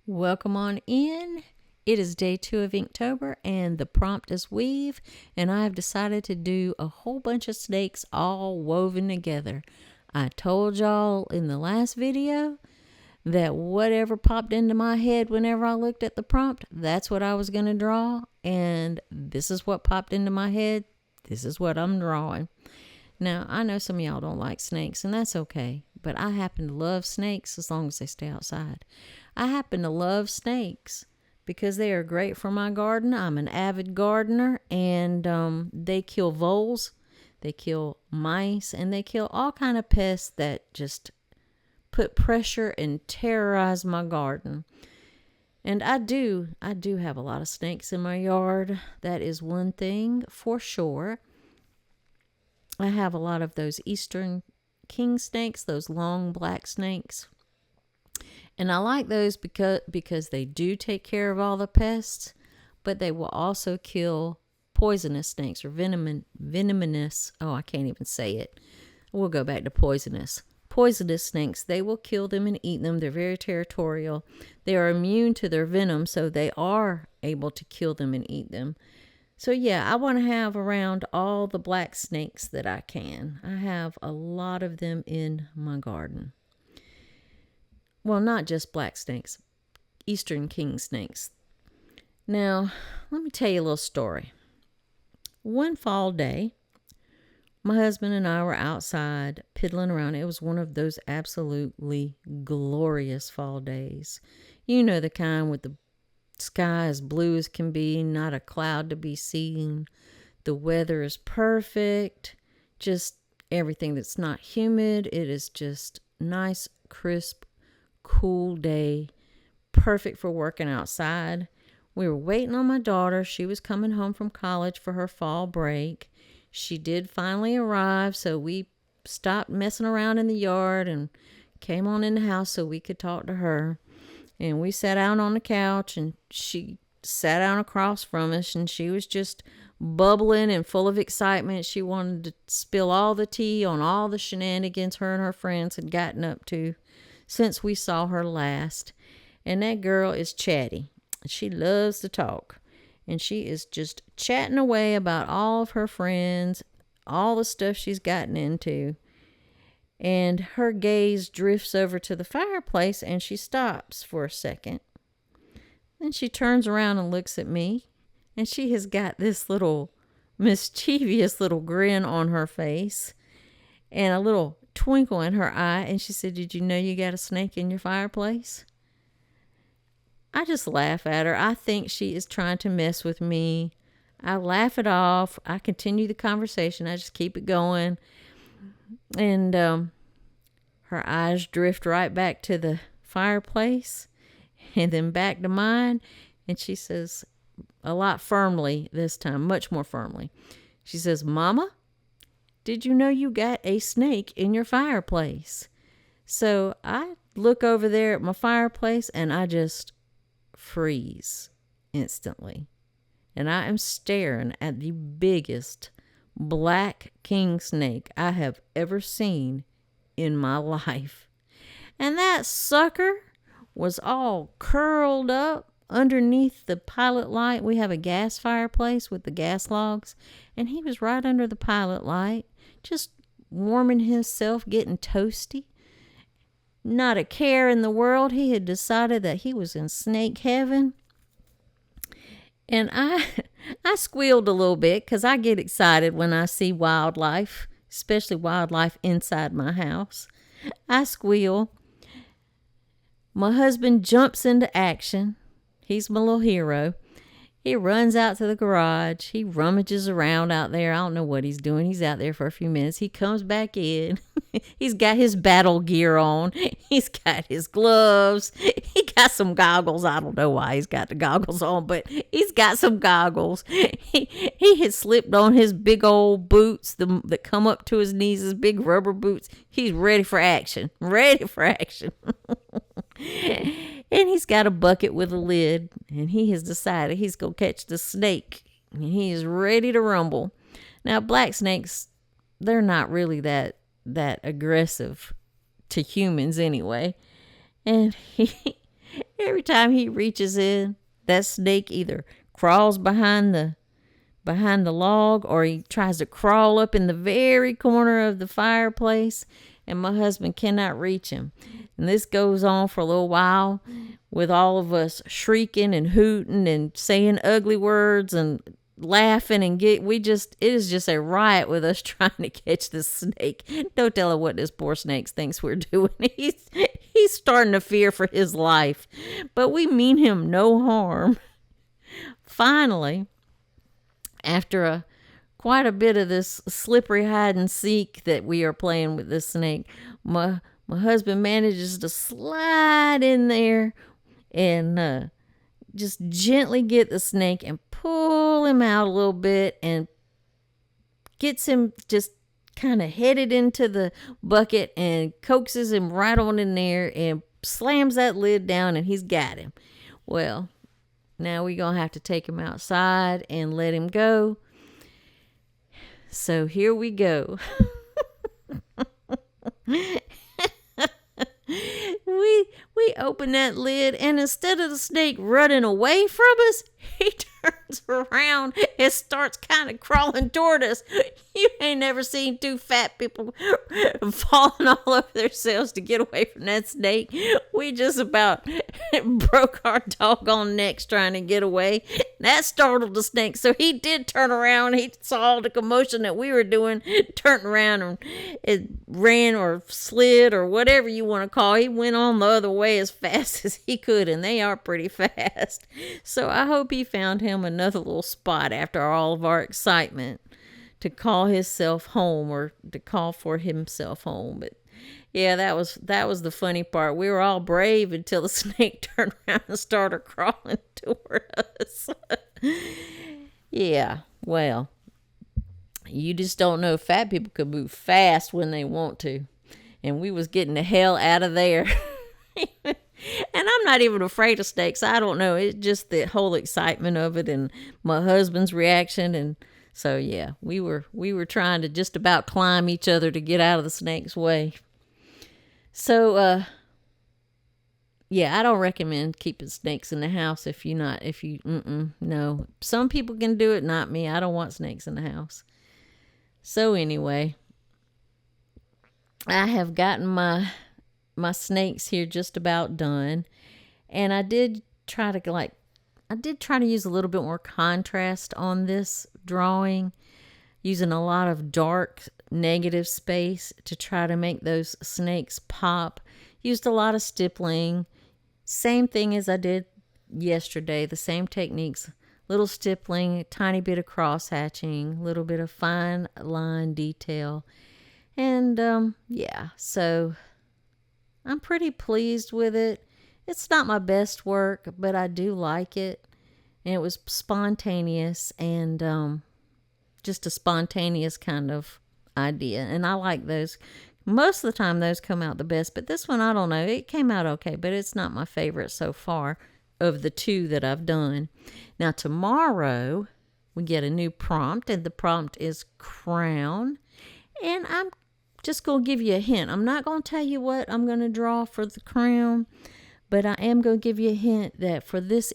Welcome on in. It is day 2 of Inktober and the prompt is weave, and I have decided to do a whole bunch of snakes all woven together. I told y'all in the last video that whatever popped into my head whenever I looked at the prompt, that's what I was going to draw, and this is what popped into my head. This is what I'm drawing. Now, I know some of y'all don't like snakes, and that's okay, but I happen to love snakes as long as they stay outside. I happen to love snakes because they are great for my garden. I'm an avid gardener, and they kill voles, they kill mice, and they kill all kind of pests that just put pressure and terrorize my garden. And I do have a lot of snakes in my yard. That is one thing for sure. I have a lot of those eastern king snakes, those long black snakes. And I like those because they do take care of all the pests, but they will also kill poisonous snakes or venomous. Oh, I can't even say it. We'll go back to poisonous. Poisonous snakes, they will kill them and eat them. They're very territorial. They are immune to their venom, so they are able to kill them and eat them. So yeah, I want to have around all the black snakes that I can. I have a lot of them in my garden. Well, not just black snakes, eastern king snakes. Now, let me tell you a little story. One fall day, my husband and I were outside piddling around. It was one of those absolutely glorious fall days. You know, the kind with the sky as blue as can be, not a cloud to be seen. The weather is perfect. Just everything that's not humid. It is just nice, crisp, cool day. Perfect for working outside. We were waiting on my daughter. She was coming home from college for her fall break. She did finally arrive, so we stopped messing around in the yard and came on in the house so we could talk to her. And we sat out on the couch, and she sat down across from us, and she was just bubbling and full of excitement. She wanted to spill all the tea on all the shenanigans her and her friends had gotten up to since we saw her last. And that girl is chatty. She loves to talk. And she is just chatting away about all of her friends, all the stuff she's gotten into. And her gaze drifts over to the fireplace, and she stops for a second. Then she turns around and looks at me, and she has got this little mischievous little grin on her face and a little twinkle in her eye. And she said, "Did you know you got a snake in your fireplace?" I just laugh at her. I think she is trying to mess with me. I laugh it off. I continue the conversation. I just keep it going. And her eyes drift right back to the fireplace and then back to mine. And she says, a lot firmly this time, much more firmly. She says, "Mama, did you know you got a snake in your fireplace?" So I look over there at my fireplace and I just freeze instantly. And I am staring at the biggest black king snake I have ever seen in my life. And that sucker was all curled up underneath the pilot light. We have a gas fireplace with the gas logs, and he was right under the pilot light, just warming himself, getting toasty. Not a care in the world. He had decided that he was in snake heaven. And I squealed a little bit because I get excited when I see wildlife, especially wildlife inside my house. I squeal. My husband jumps into action. He's my little hero. He runs out to the garage. He rummages around out there. I don't know what he's doing. He's out there for a few minutes. He comes back in. He's got his battle gear on. He's got his gloves. He got some goggles. I don't know why he's got the goggles on, but he's got some goggles. He has slipped on his big old boots that come up to his knees, his big rubber boots. He's ready for action. Ready for action. And he's got a bucket with a lid, and he has decided he's going to catch the snake, and he is ready to rumble. Now, black snakes, they're not really that aggressive to humans anyway. And Every time he reaches in, that snake either crawls behind the log, or he tries to crawl up in the very corner of the fireplace, and my husband cannot reach him. And this goes on for a little while, with all of us shrieking and hooting and saying ugly words and laughing, and it is just a riot with us trying to catch this snake. Don't tell her what this poor snake thinks we're doing. He's starting to fear for his life, but we mean him no harm. Finally, after quite a bit of this slippery hide and seek that we are playing with this snake, my husband manages to slide in there and just gently get the snake and pull him out a little bit, and gets him just kind of headed into the bucket and coaxes him right on in there and slams that lid down, and he's got him. Well, now we're going to have to take him outside and let him go. So here we go. We open that lid, and instead of the snake running away from us, he turns around and starts kind of crawling toward us. You ain't never seen two fat people falling all over themselves to get away from that snake. We just about broke our doggone necks trying to get away. That startled the snake, so he did turn around. He saw the commotion that we were doing, turned around, and it ran or slid or whatever you want to call it. He went on the other way as fast as he could, and they are pretty fast. So I hope he found him another little spot after all of our excitement to call himself home, or to call for himself home. But yeah, that was the funny part. We were all brave until the snake turned around and started crawling toward us. Yeah, well, you just don't know. Fat people could move fast when they want to, and we was getting the hell out of there. And I'm not even afraid of snakes. I don't know. It's just the whole excitement of it, and my husband's reaction. And so, yeah, we were trying to just about climb each other to get out of the snake's way. So, yeah, I don't recommend keeping snakes in the house no. Some people can do it, not me. I don't want snakes in the house. So anyway, I have gotten my snakes here just about done, and I did try to use a little bit more contrast on this drawing, using a lot of dark negative space to try to make those snakes pop. Used a lot of stippling, same thing as I did yesterday, the same techniques. Little stippling, a tiny bit of cross hatching, a little bit of fine line detail, and yeah, so I'm pretty pleased with it. It's not my best work, but I do like it. And it was spontaneous, and just a spontaneous kind of idea. And I like those. Most of the time, those come out the best. But this one, I don't know. It came out okay, but it's not my favorite so far of the two that I've done. Now, tomorrow, we get a new prompt, and the prompt is crown. And I'm just going to give you a hint. I'm not going to tell you what I'm going to draw for the crown, but I am going to give you a hint that for this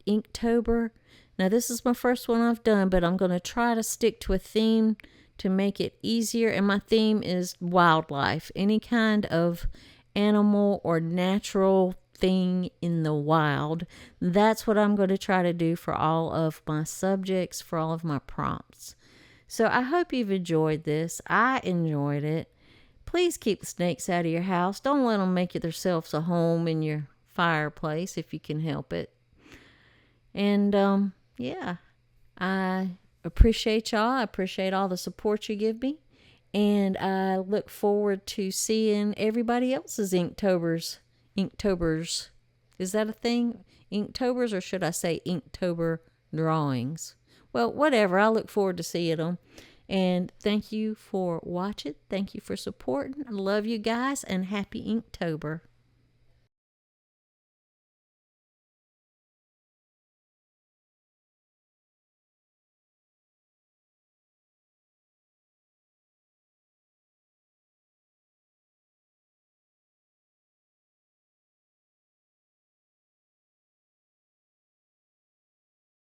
Inktober, now this is my first one I've done, but I'm going to try to stick to a theme to make it easier. And my theme is wildlife, any kind of animal or natural thing in the wild. That's what I'm going to try to do for all of my subjects, for all of my prompts. So I hope you've enjoyed this. I enjoyed it. Please keep the snakes out of your house. Don't let them make themselves a home in your fireplace if you can help it. And yeah, I appreciate y'all. I appreciate all the support you give me. And I look forward to seeing everybody else's Inktobers. Is that a thing? Inktobers, or should I say Inktober drawings? Well, whatever. I look forward to seeing them. And thank you for watching. Thank you for supporting. I love you guys, and happy Inktober.